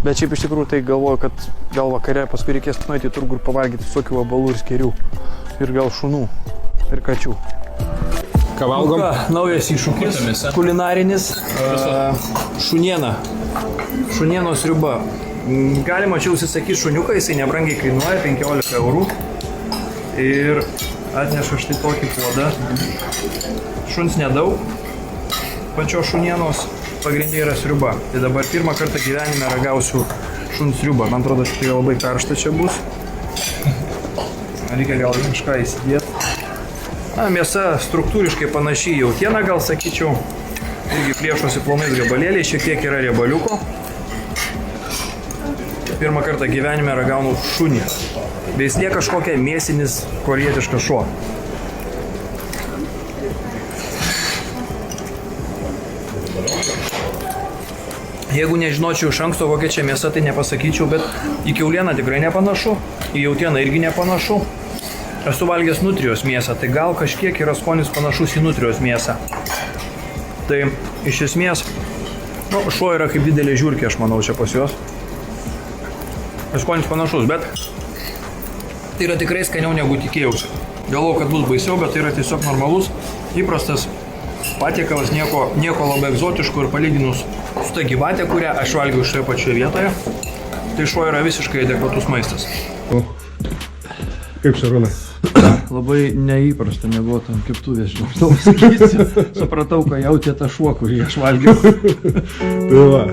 Bet šiaip iš tikrųjų tai galvoju, kad gal vakare paskui reikės nueiti į turgų ir pavalgyti visokių vabalų ir skėrių. Ir gal šunų ir kačių. Ką valgom? Naujas iššūkis, kulinarinis, šuniena. Šunienos sriuba. Galima čia užsisakyti šuniuką, jisai nebrangiai kainuoja, 15 eurų. Ir atneša štai tokį puodą. Šuns nedaug, pačios šunienos pagrindė yra sriuba. Tai dabar pirmą kartą gyvenime ragausiu šuns sriubą. Man atrodo, šitai labai karšta čia bus. Reikia gal kažką įsidėti. Na, mėsa struktūriškai panašiai jautiena, gal sakyčiau. Irgi plėšosi plonais gabalėliai, šiek tiek yra riebaliuko. Pirmą kartą gyvenime ragaunu šunį. Veislė kažkokia mėsinis korėjietiškas šuo. Jeigu nežinočiau iš anksto, kokia čia mėsa, tai nepasakyčiau, bet į kiaulieną tikrai nepanašu, į jautieną irgi nepanašu. Esu valgęs nutrijos mėsą, tai gal kažkiek yra skonis panašus į nutrijos mėsą. Tai iš esmės, šuo yra kaip didelė žiurkė, aš manau, čia pas juos. Skonis panašus, bet tai yra tikrai skaniau negu tikėjausi. Galvojau, kad bus baisiau, bet tai yra tiesiog normalus, įprastas patiekalas, nieko labai egzotiško ir palyginus su ta gyvatė, kurią aš valgiau šioje pačioje vietoje, tai šuo yra visiškai adekvatus maistas. Kaip Šarūnai? Labai neįprasta mėgoti ant keptuvės, žinau, sakysiu. Supratau, ką jautė tą šuo, kurį aš valgiau. Tai va.